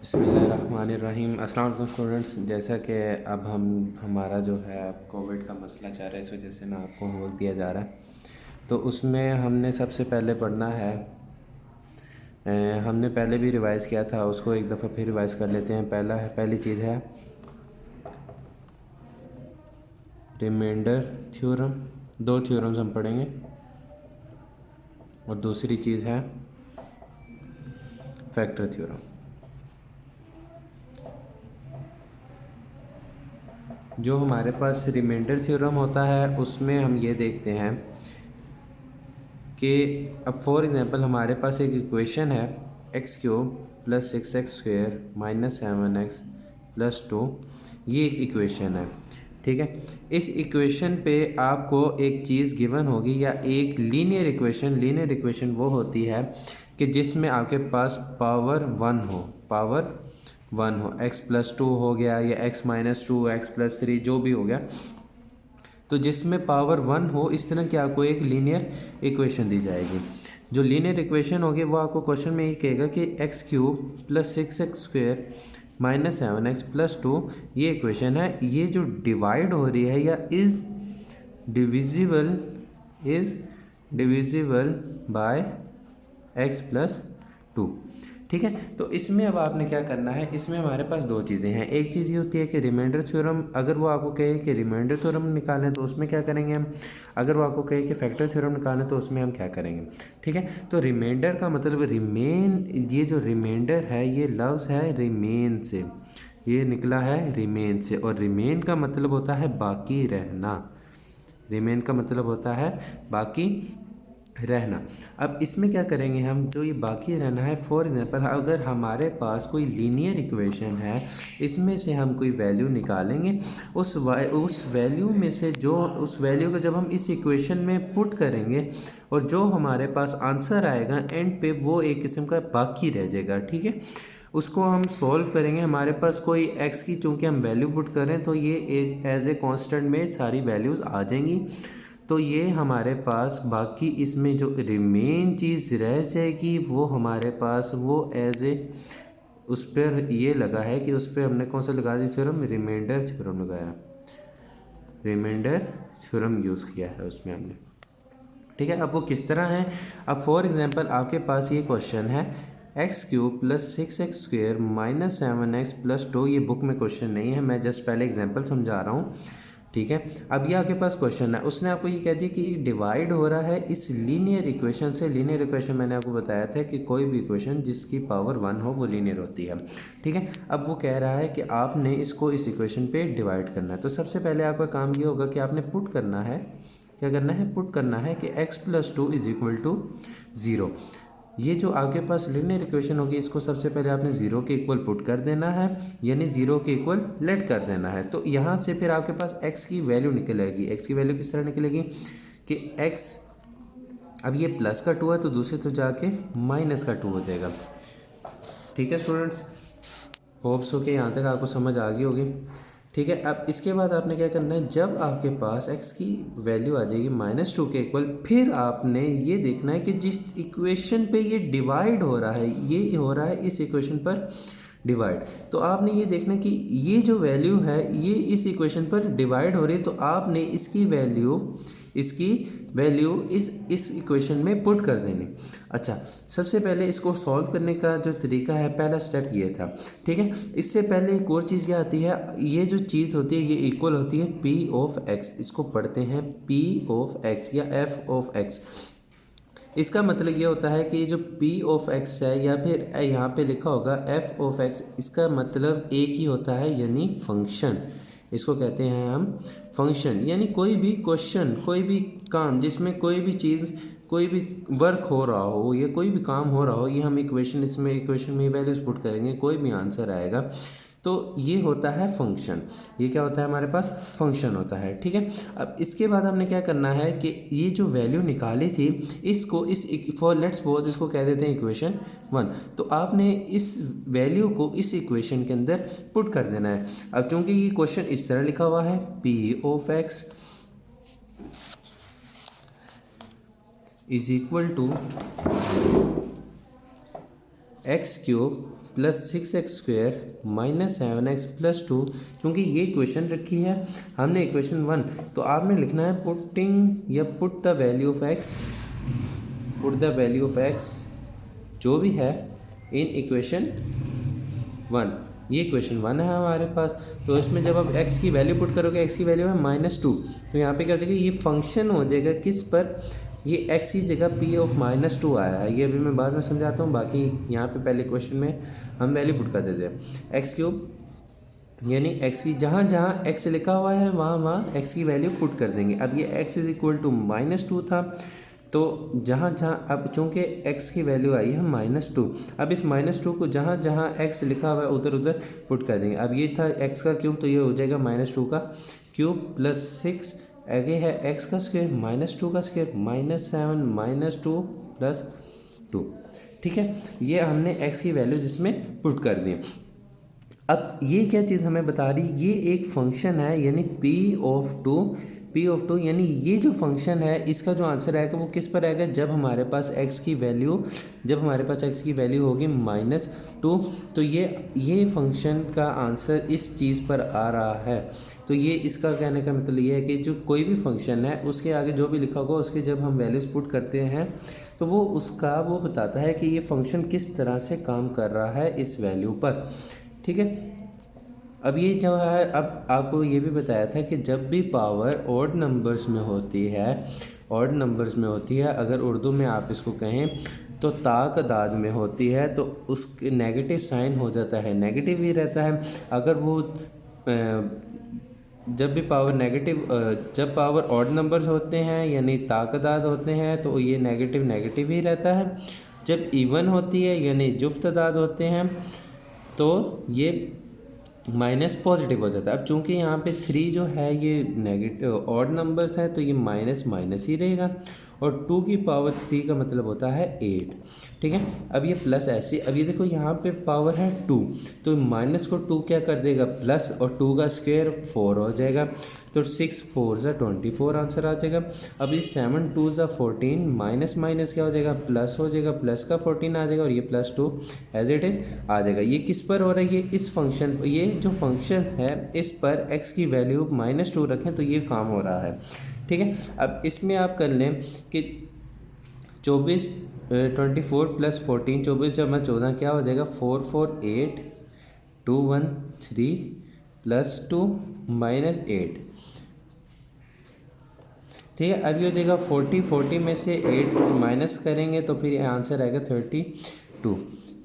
बिस्मिल्लाहिर्रहमानिर्रहीम। अस्सलाम वालेकुम स्टूडेंट्स। जैसा कि अब हमारा जो है कोविड का मसला चल रहा है, इस वजह से ना आपको होमवर्क दिया जा रहा है। तो उसमें हमने सबसे पहले पढ़ना है, हमने पहले भी रिवाइज़ किया था, उसको एक दफ़ा फिर रिवाइज़ कर लेते हैं। पहली चीज़ है रिमाइंडर थ्योरम। दो थ्योरम्स हम पढ़ेंगे। और दूसरी चीज़ है फैक्टर थ्योरम। जो हमारे पास रिमाइंडर थ्योरम होता है उसमें हम ये देखते हैं कि अब फॉर एग्ज़ाम्पल हमारे पास एक इक्वेशन है x cube plus 6x square minus 7x plus 2। ये एक इक्वेशन है, ठीक है। इस इक्वेशन पे आपको एक चीज़ गिवन होगी या एक लीनियर इक्वेशन वो होती है कि जिसमें आपके पास पावर वन हो, x प्लस 2 हो गया या x माइनस 2, x प्लस 3, जो भी हो गया, तो जिसमें पावर 1 हो, इस तरह की आपको एक लीनियर इक्वेशन दी जाएगी। जो लीनियर इक्वेशन होगी वो आपको क्वेश्चन में ये कहेगा कि x cube plus 6x square minus 7x plus 2 ये इक्वेशन है, ये जो डिवाइड हो रही है या is divisible by x plus 2, ठीक है। तो इसमें अब आपने क्या करना है, इसमें हमारे पास दो चीज़ें हैं। एक चीज़ ये होती है कि रिमाइंडर थ्योरम, अगर वो आपको कहे कि रिमाइंडर थ्योरम निकालें तो उसमें क्या करेंगे हम, अगर वो आपको कहे कि फैक्टर थ्योरम निकालें तो उसमें हम क्या करेंगे, ठीक है। तो रिमाइंडर का मतलब ये जो रिमाइंडर है ये लफ्ज़ है रिमेन से, ये निकला है रिमेन से, और रिमेन का मतलब होता है बाकी रहना। रिमेन का मतलब होता है बाकी रहना। अब इसमें क्या करेंगे हम, जो ये बाकी रहना है, फॉर एग्जांपल अगर हमारे पास कोई लीनियर इक्वेशन है, इसमें से हम कोई वैल्यू निकालेंगे, उस वैल्यू में से उस वैल्यू को जब हम इस इक्वेशन में पुट करेंगे और जो हमारे पास आंसर आएगा एंड पे, वो एक किस्म का बाकी रह जाएगा, ठीक है। उसको हम सॉल्व करेंगे। हमारे पास कोई एक्स की चूँकि हम वैल्यू पुट करें तो ये एक एज ए कांस्टेंट में सारी वैल्यूज़ आ जाएंगी। तो ये हमारे पास बाकी इसमें जो रिमेन चीज़ रह जाएगी वो हमारे पास वो एज ए, उस पर ये लगा है कि उस पर हमने कौन सा लगा दिया थ्योरम, रिमाइंडर थ्योरम लगाया, रिमाइंडर थ्योरम यूज़ किया है उसमें हमने, ठीक है। अब वो किस तरह है, अब फॉर एग्जांपल आपके पास ये क्वेश्चन है x cube plus 6x square minus 7x plus 2। ये बुक में क्वेश्चन नहीं है, मैं जस्ट पहले एग्जांपल समझा रहा हूँ, ठीक है। अब ये आपके पास क्वेश्चन है, उसने आपको ये कह दिया कि डिवाइड हो रहा है इस लीनियर इक्वेशन से। लीनियर इक्वेशन मैंने आपको बताया था कि कोई भी इक्वेशन जिसकी पावर 1 हो वो लीनियर होती है, ठीक है। अब वो कह रहा है कि आपने इसको इस इक्वेशन पे डिवाइड करना है। तो सबसे पहले आपका काम ये होगा कि आपने पुट करना है, क्या करना है, पुट करना है कि x plus 2 is equal to 0। ये जो आपके पास लीनियर इक्वेशन होगी इसको सबसे पहले आपने 0 के इक्वल पुट कर देना है, यानी 0 के इक्वल लेट कर देना है। तो यहाँ से फिर आपके पास x की वैल्यू निकलेगी। x की वैल्यू किस तरह निकलेगी कि x, अब ये प्लस का 2 है तो दूसरे तो जाके माइनस का 2 हो जाएगा, ठीक है स्टूडेंट्स। होप्स हो के यहाँ तक आपको समझ आ गई होगी, ठीक है। अब इसके बाद आपने क्या करना है, जब आपके पास x की वैल्यू आ जाएगी -2 के इक्वल, फिर आपने ये देखना है कि जिस इक्वेशन पे ये डिवाइड हो रहा है, ये हो रहा है इस इक्वेशन पर डिवाइड, तो आपने ये देखना है कि ये जो वैल्यू है ये इस इक्वेशन पर डिवाइड हो रही है, तो आपने इसकी वैल्यू इस इक्वेशन में पुट कर देनी। अच्छा, सबसे पहले इसको सॉल्व करने का जो तरीका है, पहला स्टेप ये था, ठीक है। इससे पहले एक और चीज़ क्या आती है, ये जो चीज़ होती है ये इक्वल होती है p ऑफ x। इसको पढ़ते हैं p ऑफ x या f ऑफ x। इसका मतलब ये होता है कि ये जो p ऑफ x है, या फिर यहाँ पे लिखा होगा f ऑफ x, इसका मतलब एक ही होता है, यानी फंक्शन। इसको कहते हैं हम फंक्शन, यानी कोई भी क्वेश्चन, कोई भी काम जिसमें कोई भी चीज़, कोई भी वर्क हो रहा हो या कोई भी काम हो रहा हो, ये हम इक्वेशन में वैल्यूज पुट करेंगे, कोई भी आंसर आएगा, तो ये होता है फंक्शन। ये क्या होता है, हमारे पास फंक्शन होता है, ठीक है। अब इसके बाद हमने क्या करना है कि ये जो वैल्यू निकाली थी इसको फॉर लेट्स सपोज इसको कह देते हैं इक्वेशन 1। तो आपने इस वैल्यू को इस इक्वेशन के अंदर पुट कर देना है। अब चूंकि ये क्वेश्चन इस तरह लिखा हुआ है p of x is equal to x cube plus 6x² minus 7x plus 2, क्योंकि ये इक्वेशन रखी है हमने इक्वेशन 1, तो आपने लिखना है पुटिंग या put the value of x, put the value of x जो भी है इन इक्वेशन 1। ये इक्वेशन 1 है हमारे पास। तो इसमें जब आप x की वैल्यू पुट करोगे, x की वैल्यू है -2, तो यहाँ पे क्या हो जाएगा, ये फंक्शन हो जाएगा किस पर, ये x की जगह p ऑफ -2 आया है। ये अभी मैं बाद में समझाता हूँ, बाकी यहाँ पे पहले क्वेश्चन में हम वैल्यू पुट कर देते हैं x3, यानी x की जहाँ जहाँ x लिखा हुआ है वहाँ वहाँ x की वैल्यू पुट कर देंगे। अब ये x = -2 था, तो जहाँ जहाँ अब चूँकि x की वैल्यू आई है -2, अब इस -2 को जहाँ जहाँ x लिखा हुआ है उधर उधर पुट कर देंगे। अब ये था x का क्यूब, तो ये हो जाएगा -2 का क्यूब प्लस 6, आगे है x का स्क्वायर -2 का स्क्वायर -7 -2 प्लस 2। ठीक है, ये हमने x की वैल्यूज इसमें पुट कर दी। अब ये क्या चीज़ हमें बता रही, ये एक फंक्शन है यानी p ऑफ 2, यानी ये जो फंक्शन है इसका जो आंसर आएगा वो किस पर आएगा, जब हमारे पास x की वैल्यू होगी -2, तो ये फंक्शन का आंसर इस चीज़ पर आ रहा है। तो ये इसका कहने का मतलब ये है कि जो कोई भी फंक्शन है उसके आगे जो भी लिखा होगा उसके जब हम वैल्यूज पुट करते हैं तो वो बताता है कि ये फंक्शन किस तरह से काम कर रहा है इस वैल्यू पर। ठीक है, अब ये जो है, अब आपको ये भी बताया था कि जब भी पावर ऑड नंबर्स में होती है, अगर उर्दू में आप इसको कहें तो तादाद में होती है, तो उसके नेगेटिव साइन हो जाता है, नेगेटिव ही रहता है। अगर वो जब पावर ऑड नंबर्स होते हैं यानी तादाद होते हैं तो ये नेगेटिव ही रहता है। जब इवन होती है यानी जुफ्त तादाद होते हैं तो ये माइनस पॉजिटिव हो जाता है। अब चूंकि यहाँ पे 3 जो है ये नेगेटिव ऑड नंबर्स है तो ये माइनस ही रहेगा, और 2 की पावर 3 का मतलब होता है 8। ठीक है, अब ये प्लस ऐसे, अब ये देखो यहाँ पे पावर है 2, तो माइनस को 2 क्या कर देगा प्लस, और 2 का स्क्वायर 4 हो जाएगा, तो 6 4 ज़ा 24 आंसर आ जाएगा। अब ये 7 2 ज़ा 14, माइनस क्या हो जाएगा प्लस हो जाएगा, प्लस का 14 आ जाएगा, और ये +2 एज इट इज़ आ जाएगा। ये किस पर हो रहा है, ये इस फंक्शन, ये जो फंक्शन है इस पर x की वैल्यू -2 रखें तो ये काम हो रहा है। ठीक है, अब इसमें आप कर लें कि 24 24 + 14, 24 जमा 14 क्या हो जाएगा 4 4 8 2 1 3 +2 -8। ठीक है, अब ये हो जाएगा 40 में से 8 माइनस करेंगे तो फिर आंसर आएगा 32।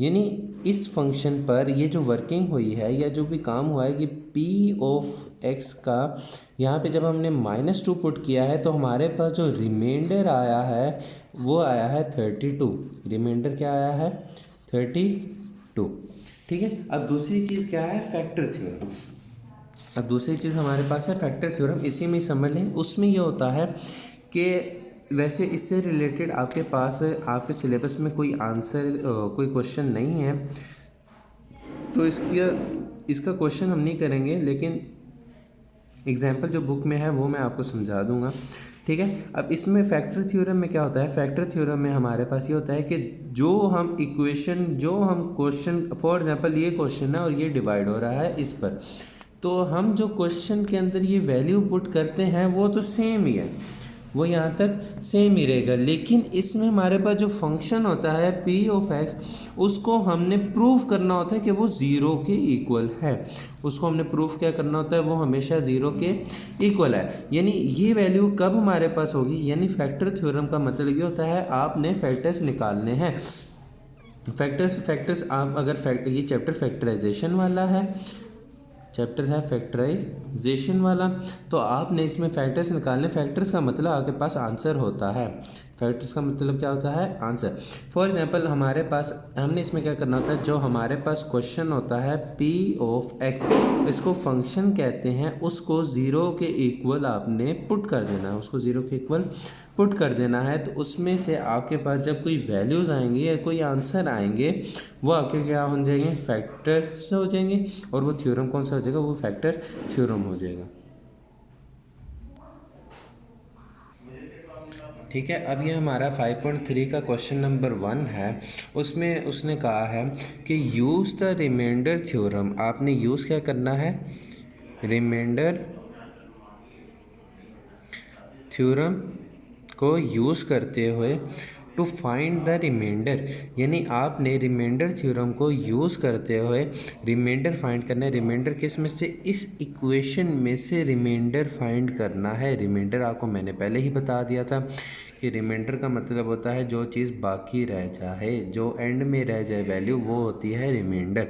यानी इस फंक्शन पर ये जो वर्किंग हुई है या जो भी काम हुआ है कि p ऑफ x का यहाँ पे जब हमने -2 पुट किया है तो हमारे पास जो रिमाइंडर आया है वो आया है 32। रिमाइंडर क्या आया है 32। ठीक है, अब दूसरी चीज़ क्या है फैक्टर थ्योरम। अब दूसरी चीज़ हमारे पास है फैक्टर थ्योरम, इसी में समझ लें। उसमें ये होता है कि वैसे इससे रिलेटेड आपके पास आपके सिलेबस में कोई आंसर कोई क्वेश्चन नहीं है तो इसका क्वेश्चन हम नहीं करेंगे, लेकिन एग्जाम्पल जो बुक में है वो मैं आपको समझा दूंगा। ठीक है, अब इसमें फैक्टर थ्योरम में क्या होता है, फैक्टर थ्योरम में हमारे पास ये होता है कि जो हम क्वेश्चन फॉर एग्जांपल ये क्वेश्चन है और ये डिवाइड हो रहा है इस पर, तो हम जो क्वेश्चन के अंदर ये वैल्यू पुट करते हैं वो तो सेम ही है, वो यहाँ तक सेम ही रहेगा, लेकिन इसमें हमारे पास जो फंक्शन होता है p ऑफ x उसको हमने प्रूव करना होता है कि वो 0 के इक्वल है। उसको हमने प्रूफ क्या करना होता है, वो हमेशा 0 के इक्वल है। यानी ये वैल्यू कब हमारे पास होगी, यानी फैक्टर थ्योरम का मतलब ये होता है आपने फैक्टर्स निकालने हैं। फैक्टर्स आप अगर ये चैप्टर फैक्टराइजेशन वाला है, चैप्टर है फैक्टराइजेशन वाला, तो आपने इसमें फैक्टर्स निकालने। फैक्टर्स का मतलब आपके पास आंसर होता है, फैक्टर्स का मतलब क्या होता है आंसर। फॉर एग्जांपल हमारे पास हमने इसमें क्या करना होता है, जो हमारे पास क्वेश्चन होता है p ऑफ x, इसको फंक्शन कहते हैं, उसको 0 के इक्वल आपने पुट कर देना है, उसको 0 के इक्वल पुट कर देना है। तो उसमें से आपके पास जब कोई वैल्यूज़ आएंगी या कोई आंसर आएंगे वो आपके क्या हो जाएंगे फैक्टर्स हो जाएंगे, और वो थ्योरम कौन सा हो जाएगा, वो फैक्टर थ्योरम हो जाएगा। ठीक है। अब ये हमारा 5.3 का क्वेश्चन नंबर 1 है। उसमें उसने कहा है कि यूज़ द रिमाइंडर थ्योरम। आपने यूज़ क्या करना है, रिमाइंडर थ्योरम को यूज़ करते हुए टू फाइंड द रिमाइंडर, यानी आपने रिमाइंडर थ्योरम को यूज़ करते हुए रिमाइंडर फाइंड करना है। रिमाइंडर किस में से, इस इक्वेशन में से रिमाइंडर फाइंड करना है। रिमाइंडर आपको मैंने पहले ही बता दिया था कि रिमाइंडर का मतलब होता है जो चीज़ बाकी रह जाए, जो एंड में रह जाए वैल्यू, वो होती है रिमाइंडर।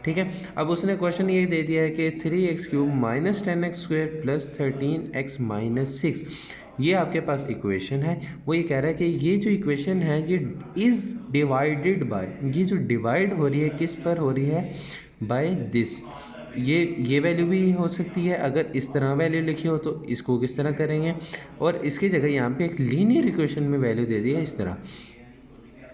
ठीक है। अब उसने क्वेश्चन ये दे दिया है कि 3x³ minus 10x² plus 13x minus 6, ये आपके पास इक्वेशन है। वो ये कह रहा है कि ये जो इक्वेशन है ये इज़ डिवाइडेड बाय, ये जो डिवाइड हो रही है किस पर हो रही है, बाय दिस। ये वैल्यू भी हो सकती है, अगर इस तरह वैल्यू लिखी हो तो इसको किस तरह करेंगे, और इसकी जगह यहाँ पे एक लीनियर इक्वेशन में वैल्यू दे दी है इस तरह।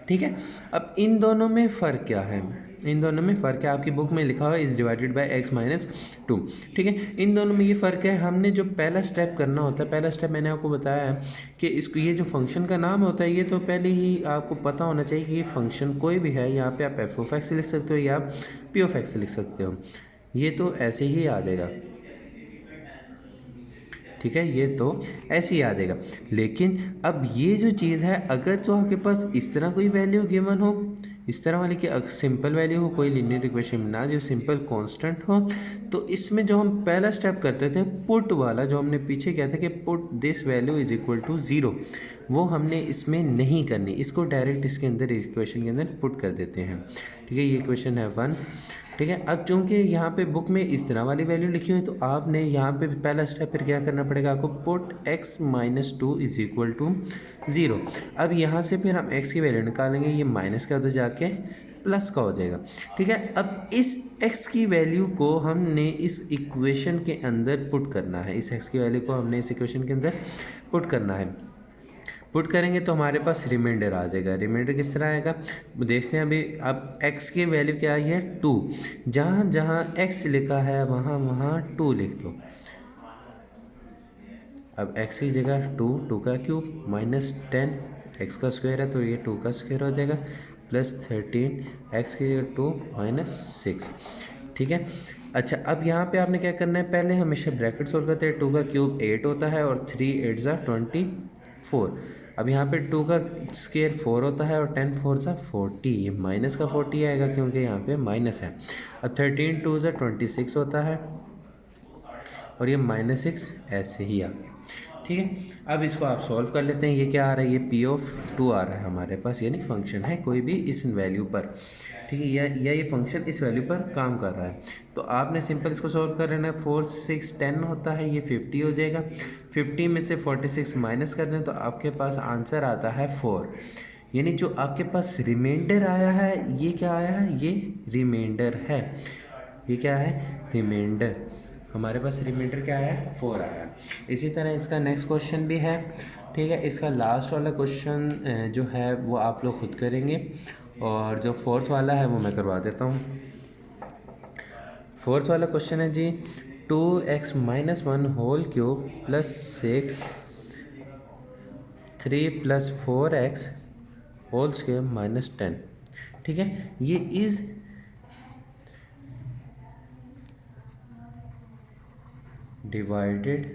ठीक है। अब इन दोनों में फ़र्क क्या है, इन दोनों में फ़र्क है, आपकी बुक में लिखा हुआ है is divided by x minus 2। ठीक है। इन दोनों में ये फ़र्क है। हमने जो पहला स्टेप करना होता है, पहला स्टेप मैंने आपको बताया है कि इसको, ये जो फंक्शन का नाम होता है ये तो पहले ही आपको पता होना चाहिए कि ये फंक्शन कोई भी है। यहाँ पे आप f(x) लिख सकते हो या p(x) लिख सकते हो, ये तो ऐसे ही आ जाएगा। ठीक है, ये तो ऐसे ही आ जाएगा। लेकिन अब ये जो चीज़ है, अगर तो आपके पास इस तरह कोई वैल्यू गिवन हो, इस तरह वाली कि सिंपल वैल्यू हो, कोई लीनियर इक्वेशन ना जो सिंपल कांस्टेंट हो, तो इसमें जो हम पहला स्टेप करते थे पुट वाला, जो हमने पीछे किया था कि put this value is equal to 0, वो हमने इसमें नहीं करनी, इसको डायरेक्ट इसके अंदर इक्वेशन के अंदर पुट कर देते हैं। ठीक है, ये इक्वेशन है 1। ठीक है। अब चूंकि यहाँ पे बुक में इस तरह वाली वैल्यू लिखी हुई है, तो आपने यहाँ पे पहला स्टेप फिर क्या करना पड़ेगा आपको, put x minus 2 is equal to 0। अब यहाँ से फिर हम x की वैल्यू निकालेंगे, ये माइनस का उधर जाके प्लस का हो जाएगा। ठीक है। अब इस x की वैल्यू को हमने इस इक्वेशन के अंदर पुट करना है, इस x की वैल्यू को हमने इस इक्वेशन के अंदर पुट करना है। पुट करेंगे तो हमारे पास रिमाइंडर आ जाएगा। रिमाइंडर किस तरह आएगा देखते हैं अभी। अब x की वैल्यू क्या आई है 2, जहाँ जहाँ x लिखा है वहाँ वहाँ 2 लिख दो। अब x की जगह 2 का क्यूब माइनस 10, x का स्क्वायर है तो ये 2 का स्क्वायर हो जाएगा, प्लस 13, x की जगह 2 माइनस 6। ठीक है। अच्छा, अब यहाँ पे आपने क्या करना है, पहले हमेशा ब्रैकेट सोल्व करते हैं। 2 का क्यूब 8 होता है और 3 8 ज़ा 24। अब यहाँ पे 2 का स्क्वायर 4 होता है और 10 4 ज़ा 40, ये माइनस का 40 आएगा क्योंकि यहाँ पे माइनस है। अब 13 2 ज़ा 26 होता है और ये माइनस 6 ऐसे ही आ गया। ठीक है। अब इसको आप सॉल्व कर लेते हैं। ये क्या आ रहा है, ये p(2) आ रहा है हमारे पास, यानी फंक्शन है कोई भी इस वैल्यू पर। ठीक है, या ये फंक्शन इस वैल्यू पर काम कर रहा है। तो आपने सिंपल इसको सॉल्व कर लेना है। 4 6 10 होता है, ये 50 हो जाएगा। 50 में से 46 माइनस कर दें तो आपके पास आंसर आता है 4। यानी जो आपके पास रिमाइंडर आया है, ये क्या आया है, ये रिमाइंडर है। ये क्या है, रिमाइंडर। हमारे पास रिमाइंडर क्या है, 4 आया है। इसी तरह इसका नेक्स्ट क्वेश्चन भी है। ठीक है, इसका लास्ट वाला क्वेश्चन जो है वो आप लोग खुद करेंगे, और जो फोर्थ वाला है वो मैं करवा देता हूँ। फोर्थ वाला क्वेश्चन है जी, 2x minus 1 whole cube plus 6 3 plus 4x whole square minus 10। ठीक है, ये is divided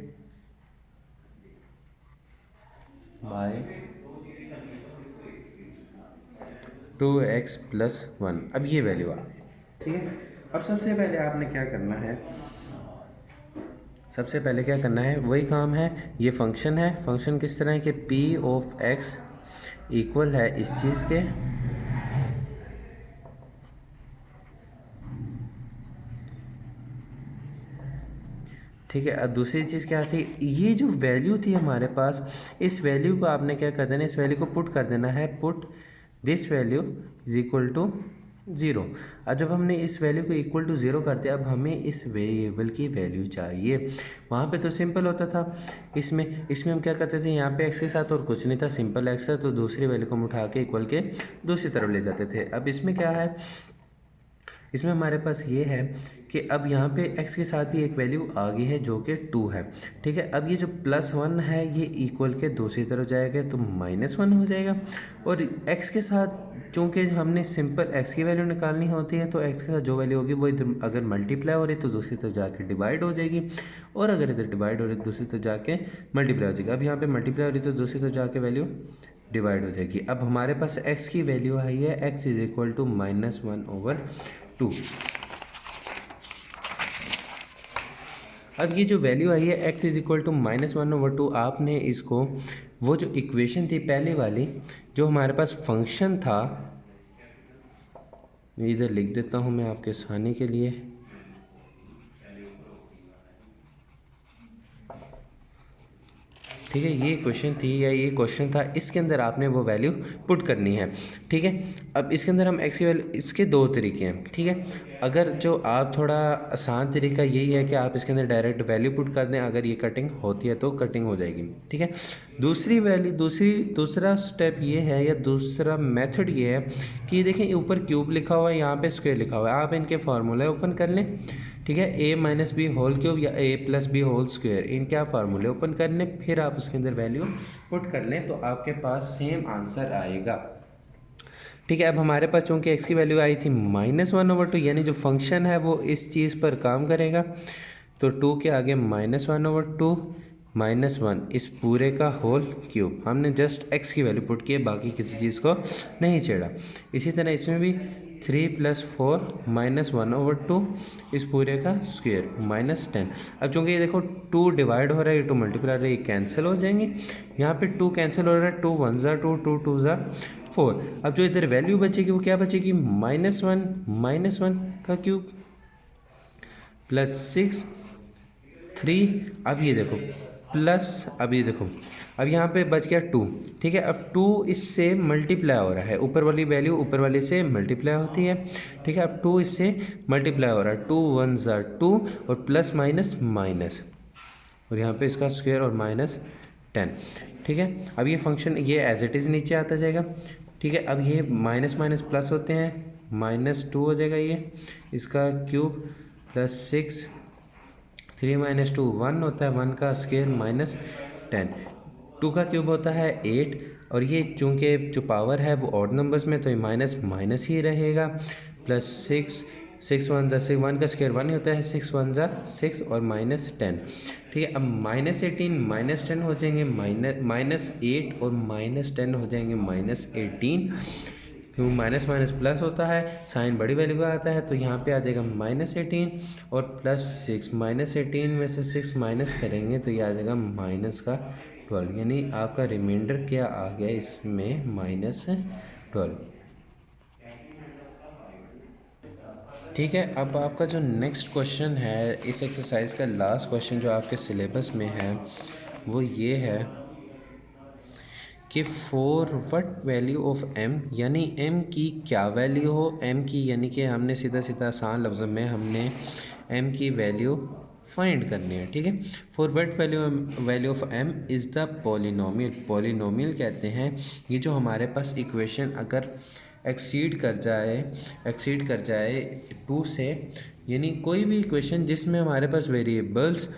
by 2x plus 1। अब ये वैल्यू आ गई। ठीक है। अब सबसे पहले आपने क्या करना है, सबसे पहले क्या करना है, वही काम है। ये फंक्शन है, फंक्शन किस तरह है कि p(x) इक्वल है इस चीज़ के, ठीक है। अब दूसरी चीज़ क्या थी, ये जो वैल्यू थी हमारे पास, इस वैल्यू को आपने क्या कर देना, इस वैल्यू को पुट कर देना है, put this value is equal to 0। अब जब हमने इस वैल्यू को इक्वल टू 0 कर दिया, अब हमें इस वेरिएबल की वैल्यू चाहिए। वहाँ पे तो सिंपल होता था, इसमें हम क्या करते थे, यहाँ पे x के साथ और कुछ नहीं था, सिंपल x था, तो दूसरी वैल्यू को हम उठा के इक्वल के दूसरी तरफ ले जाते थे। अब इसमें क्या है, इसमें हमारे पास ये है कि अब यहाँ पे x के साथ भी एक वैल्यू आ गई है जो कि 2 है, ठीक है। अब ये जो +1 है ये इक्वल के दूसरी तरफ जाएगा तो -1 हो जाएगा, और x के साथ चूँकि हमने सिंपल x की वैल्यू निकालनी होती है तो x के साथ जो वैल्यू होगी वो इधर अगर मल्टीप्लाई हो रही है तो दूसरी तरफ जाके डिवाइड हो जाएगी, और अगर इधर डिवाइड हो रही है तो दूसरी तरफ जाके मल्टीप्लाई हो जाएगी। अब यहाँ पे मल्टीप्लाई हो रही है तो दूसरी तरफ जाके वैल्यू डिवाइड हो जाएगी। अब हमारे पास x की वैल्यू आई है x = -1/2। अब ये जो वैल्यू आई है x = -1/2, आपने इसको वो जो इक्वेशन थी पहले वाली जो हमारे पास फंक्शन था, इधर लिख देता हूँ मैं आपके आसानी के लिए। ठीक है, ये क्वेश्चन थी या ये क्वेश्चन था, इसके अंदर आपने वो वैल्यू पुट करनी है। ठीक है, अब इसके अंदर हम x की वैल्यू, इसके दो तरीके हैं। ठीक है, अगर जो आप थोड़ा आसान तरीका यही है कि आप इसके अंदर डायरेक्ट वैल्यू पुट कर दें, अगर ये कटिंग होती है तो कटिंग हो जाएगी। ठीक है, दूसरा स्टेप ये है या दूसरा मेथड ये है कि देखें ऊपर क्यूब लिखा हुआ है, यहाँ पे स्क्वायर लिखा हुआ है, आप इनके फार्मूले ओपन कर लें। ठीक है, a-b होल क्यूब या a+b होल स्क्वायर, इनके आप फार्मूले ओपन कर लें, फिर आप उसके अंदर वैल्यू पुट कर लें तो आपके पास सेम आंसर आएगा। ठीक है, अब हमारे पास चूँकि x की वैल्यू आई थी -1/2, यानी जो फंक्शन है वो इस चीज़ पर काम करेगा, तो 2 के आगे -1/2 -1 इस पूरे का होल क्यूब, हमने जस्ट x की वैल्यू पुट की है, बाकी किसी चीज़ को नहीं छेड़ा। इसी तरह इसमें भी 3 + 4 -1/2 इस पूरे का स्क्वायर -10। अब चूँकि ये देखो 2 डिवाइड हो रहा है, 2 मल्टीप्लाई हो रहा है, ये कैंसिल हो जाएंगे। यहाँ पे 2 कैंसिल हो रहा है, 2 1 ज़ा 2, 2 2 ज़ा 4। अब जो इधर वैल्यू बचेगी वो क्या बचेगी, -1 का क्यूब +6 3। अब ये देखो अब ये देखो, अब यहाँ पे बच गया 2। ठीक है, अब 2 इससे मल्टीप्लाई हो रहा है, ऊपर वाली वैल्यू ऊपर वाले से मल्टीप्लाई होती है। ठीक है, अब 2 इससे मल्टीप्लाई हो रहा है, 2 1 ज़ा 2 और प्लस माइनस माइनस, और यहाँ पे इसका स्क्वायर और -10। ठीक है, अब ये फंक्शन ये एज इट इज़ नीचे आता जाएगा। ठीक है, अब ये माइनस माइनस प्लस होते हैं, -2 हो जाएगा ये, इसका क्यूब +6 3 - 2 1 होता है, 1 का स्क्वायर -10, 2 का क्यूब होता है 8, और ये चूँकि जो पावर है वो ऑड नंबर्स में तो ये माइनस माइनस ही रहेगा, +6 6 1 ज़ा 6, 1 का स्क्वायर 1 ही होता है, 6 1 ज़ा 6 और -10। ठीक है, अब -18 -10 हो जाएंगे, -8 और -10 हो जाएंगे -18, क्यों माइनस माइनस प्लस होता है, साइन बड़ी वैल्यू का आता है, तो यहाँ पे आ जाएगा -18 और +6, -18 में से 6 माइनस करेंगे तो ये आ जाएगा -12, यानी आपका रिमाइंडर क्या आ गया इसमें -12। ठीक है, अब आपका जो नेक्स्ट क्वेश्चन है इस एक्सरसाइज का लास्ट क्वेश्चन जो आपके सिलेबस में है वो ये है कि for what value of m, यानी m की क्या वैल्यू हो, m की यानी कि हमने सीधा सीधा आसान लफ्ज़ों में हमने m की वैल्यू फाइंड करनी है। ठीक है, for what value of m is the polynomial कहते हैं ये जो हमारे पास इक्वेशन अगर एक्सीड कर जाए 2 से, यानी कोई भी इक्वेशन जिसमें हमारे पास वेरिएबल्स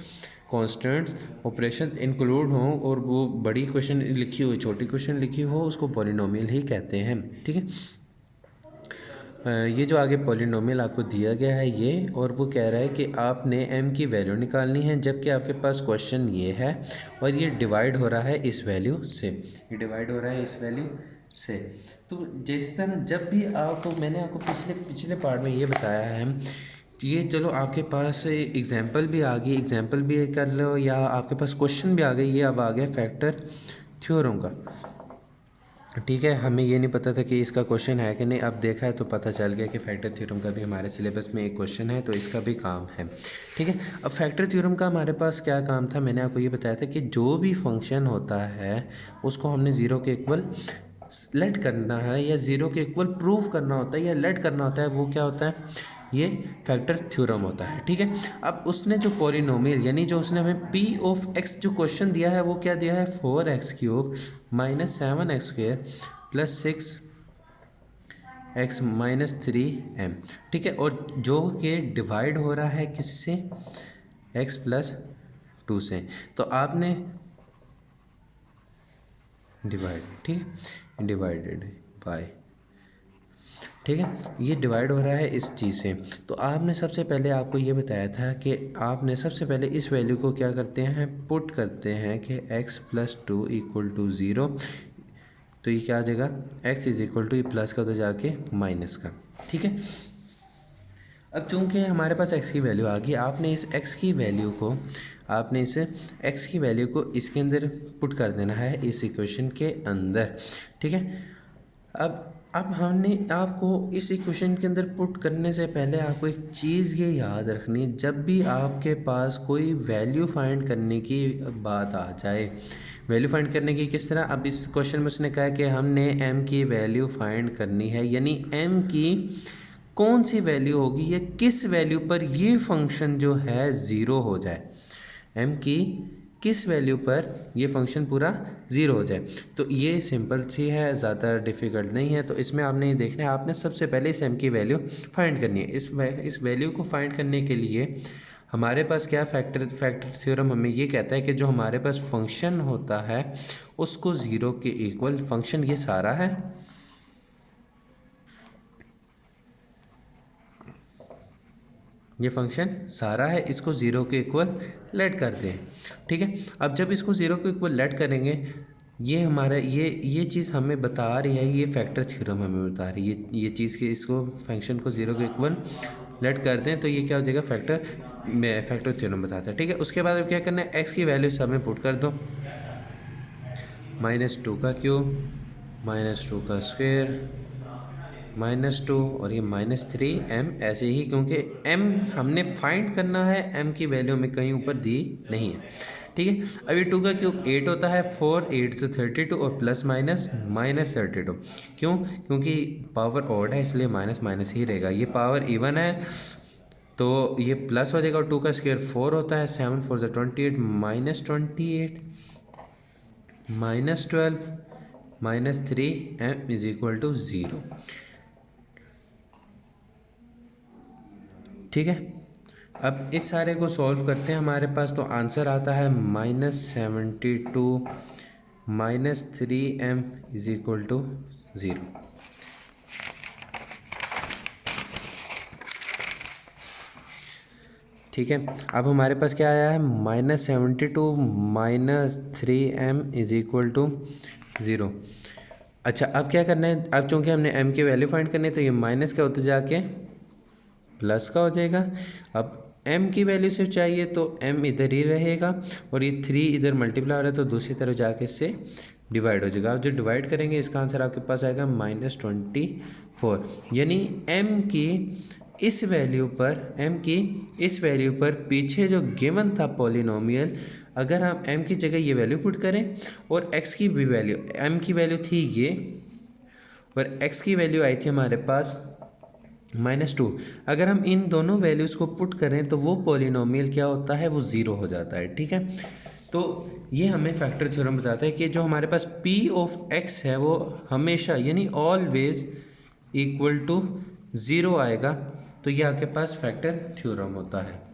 कॉन्स्टेंट्स ऑपरेशन इंक्लूड हों और वो बड़ी क्वेश्चन लिखी हो छोटी क्वेश्चन लिखी हो, उसको पॉलिनोमियल ही कहते हैं। ठीक है, ये जो आगे पॉलिनोमियल आपको दिया गया है ये, और वो कह रहा है कि आपने m की वैल्यू निकालनी है, जबकि आपके पास क्वेश्चन ये है और ये डिवाइड हो रहा है इस वैल्यू से, तो जिस तरह जब भी आपको मैंने आपको पिछले पार्ट में ये बताया है, ये चलो आपके पास एग्जांपल भी आ गई, एग्जांपल भी कर लो, या आपके पास क्वेश्चन भी आ गई, ये अब आ गया फैक्टर थ्योरम का। ठीक है, हमें ये नहीं पता था कि इसका क्वेश्चन है कि नहीं, अब देखा है तो पता चल गया कि फैक्टर थ्योरम का भी हमारे सिलेबस में एक क्वेश्चन है, तो इसका भी काम है। ठीक है, अब फैक्टर थ्योरम का हमारे पास क्या काम था, मैंने आपको ये बताया था कि जो भी फंक्शन होता है उसको हमने ज़ीरो के इक्वल लेट करना है या ज़ीरो के इक्वल प्रूव करना होता है या लेट करना होता है, वो क्या होता है, ये फैक्टर थ्योरम होता है। ठीक है, अब उसने जो पॉलिनोमियल यानी जो उसने हमें p ऑफ x जो क्वेश्चन दिया है वो क्या दिया है, 4x³ - 7x² + 6 x minus 3m, ठीक है। और जो कि डिवाइड हो रहा है किससे, x प्लस 2 से, तो आपने डिवाइड, ठीक है, डिवाइडेड बाय, ठीक है, ये डिवाइड हो रहा है इस चीज़ से। तो आपने सबसे पहले आपको ये बताया था कि आपने सबसे पहले इस वैल्यू को क्या करते हैं, पुट करते हैं कि x प्लस 2 इक्वल टू 0, तो ये क्या आ जाएगा, x इज इक्वल टू, ये प्लस का तो जाके माइनस का, ठीक है। अब चूंकि हमारे पास x की वैल्यू आ गई, आपने इस x की वैल्यू को, आपने इस x की वैल्यू को इसके अंदर पुट कर देना है, इस इक्वेशन के अंदर, ठीक है। अब हमने आपको इस इक्वेशन के अंदर पुट करने से पहले आपको एक चीज़ ये याद रखनी है, जब भी आपके पास कोई वैल्यू फाइंड करने की बात आ जाए, वैल्यू फाइंड करने की किस तरह, अब इस क्वेश्चन में उसने कहा कि हमने m की वैल्यू फाइंड करनी है, यानी m की कौन सी वैल्यू होगी या किस वैल्यू पर ये फंक्शन जो है ज़ीरो हो जाए, m की किस वैल्यू पर ये फंक्शन पूरा ज़ीरो हो जाए। तो ये सिंपल सी है, ज़्यादा डिफ़िकल्ट नहीं है। तो इसमें आपने ये देखना है, आपने सबसे पहले इस m की वैल्यू फाइंड करनी है। इस वैल्यू को फाइंड करने के लिए हमारे पास क्या फैक्टर थ्योरम हमें ये कहता है कि जो हमारे पास फंक्शन होता है उसको ज़ीरो के इक्वल, फंक्शन ये सारा है, ये फंक्शन सारा है, इसको ज़ीरो के इक्वल लेट कर दें, ठीक है। अब जब इसको ज़ीरो के इक्वल लेट करेंगे, ये हमारा ये चीज़ हमें बता रही है, ये फैक्टर थ्योरम हमें बता रही है, ये चीज़ कि इसको फंक्शन को ज़ीरो के इक्वल लेट कर दें तो ये क्या हो जाएगा, फैक्टर थ्योरम बताता है, ठीक है। उसके बाद अब क्या करना है, एक्स की वैल्यू सब में पुट कर दो, -2 का क्यूब, -2 का स्क्वायर, -2 और ये -3m, ऐसे ही, क्योंकि m हमने फाइंड करना है, m की वैल्यू हमें कहीं ऊपर दी नहीं है, ठीक है। अब ये 2 का क्यूब 8 होता है, 4 8 से 32 और प्लस माइनस -32, क्यों, क्योंकि पावर ऑड है इसलिए माइनस माइनस ही रहेगा, ये पावर इवन है तो ये प्लस हो जाएगा। और 2 का स्क्वायर 4 होता है, 7 4 से 28, -28 -12 -3m इज इक्वल टू 0, ठीक है। अब इस सारे को सॉल्व करते हैं हमारे पास, तो आंसर आता है -72 -3m इज इक्वल टू 0, ठीक है। अब हमारे पास क्या आया है, -72 -3m इज इक्वल टू 0। अच्छा, अब क्या करना है, अब चूँकि हमने m की वैल्यू फाइंड करनी है तो ये माइनस का होते जाके प्लस का हो जाएगा। अब m की वैल्यू सिर्फ चाहिए तो m इधर ही रहेगा और ये 3 इधर मल्टीप्लाई हो रहा है तो दूसरी तरफ जाके इससे डिवाइड हो जाएगा। अब जो डिवाइड करेंगे इसका आंसर आपके पास आएगा -24, यानी m की इस वैल्यू पर पीछे जो गिवन था पॉलिनोमियल, अगर हम m की जगह ये वैल्यू पुट करें और x की भी वैल्यू, m की वैल्यू थी ये और x की वैल्यू आई थी हमारे पास -2, अगर हम इन दोनों वैल्यूज़ को पुट करें तो वो पॉलिनोमियल क्या होता है, वो ज़ीरो हो जाता है, ठीक है। तो ये हमें फैक्टर थ्योरम बताता है कि जो हमारे पास p ऑफ x है वो हमेशा यानी ऑलवेज इक्वल टू 0 आएगा, तो ये आपके पास फैक्टर थ्योरम होता है।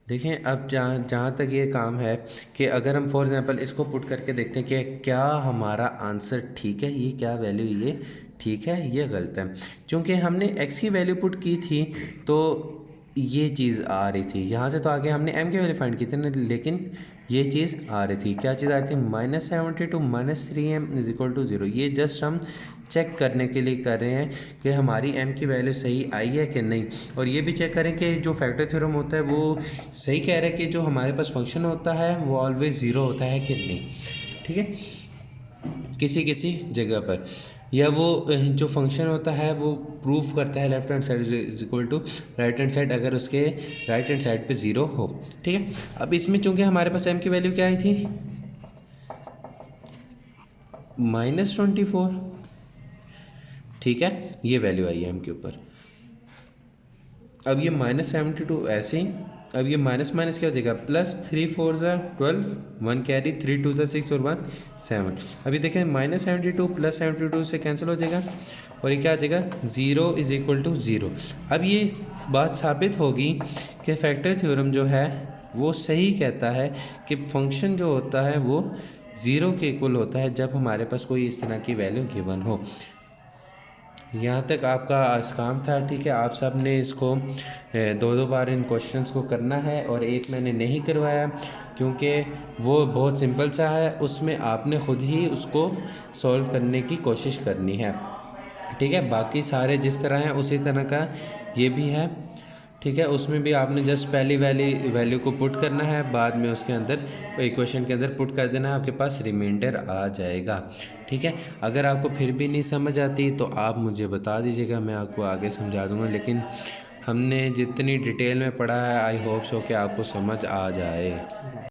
देखें, अब जहाँ तक ये काम है कि अगर हम फॉर एग्जांपल इसको पुट करके देखते हैं कि क्या हमारा आंसर ठीक है, ये क्या वैल्यू, ये ठीक है ये गलत है। क्योंकि हमने x की वैल्यू पुट की थी तो ये चीज़ आ रही थी, यहाँ से तो आगे हमने m की वैल्यू फाइंड की थी ना, लेकिन ये चीज़ आ रही थी, क्या चीज़ आ रही थी, -72 -3m इज इक्वल टू 0। ये जस्ट हम चेक करने के लिए कर रहे हैं कि हमारी m की वैल्यू सही आई है कि नहीं, और ये भी चेक करें कि जो फैक्टर थ्योरम होता है वो सही कह रहा है कि जो हमारे पास फंक्शन होता है वो ऑलवेज ज़ीरो होता है कि नहीं, ठीक है। किसी जगह पर या वो जो फंक्शन होता है वो प्रूफ करता है left hand side is equal to right hand side, अगर उसके राइट हैंड साइड पे 0 हो, ठीक है। अब इसमें चूंकि हमारे पास m की वैल्यू क्या आई थी, -24, ठीक है, ये वैल्यू आई है m के ऊपर। अब ये -72 ऐसे ही अब ये माइनस माइनस क्या हो जाएगा, प्लस 3 4 12, 1 कैरी, 3 2 6 और 1 7। अभी देखें -72 प्लस 72 से कैंसिल हो जाएगा और ये क्या आ जाएगा, 0 इज़ इक्वल टू 0। अब ये बात साबित होगी कि फैक्टर थ्योरम जो है वो सही कहता है कि फंक्शन जो होता है वो 0 के इक्वल होता है जब हमारे पास कोई इस तरह की वैल्यू गिवन हो। यहाँ तक आपका आज काम था, ठीक है। आप सब ने इसको दो बार इन क्वेश्चंस को करना है और एक मैंने नहीं करवाया क्योंकि वो बहुत सिंपल सा है, उसमें आपने ख़ुद ही उसको सॉल्व करने की कोशिश करनी है, ठीक है। बाकी सारे जिस तरह हैं उसी तरह का ये भी है, ठीक है। उसमें भी आपने जस्ट पहली वैल्यू को पुट करना है, बाद में उसके अंदर इक्वेशन के अंदर पुट कर देना है, आपके पास रिमाइंडर आ जाएगा, ठीक है। अगर आपको फिर भी नहीं समझ आती तो आप मुझे बता दीजिएगा, मैं आपको आगे समझा दूँगा। लेकिन हमने जितनी डिटेल में पढ़ा है आई होप सो कि आपको समझ आ जाए।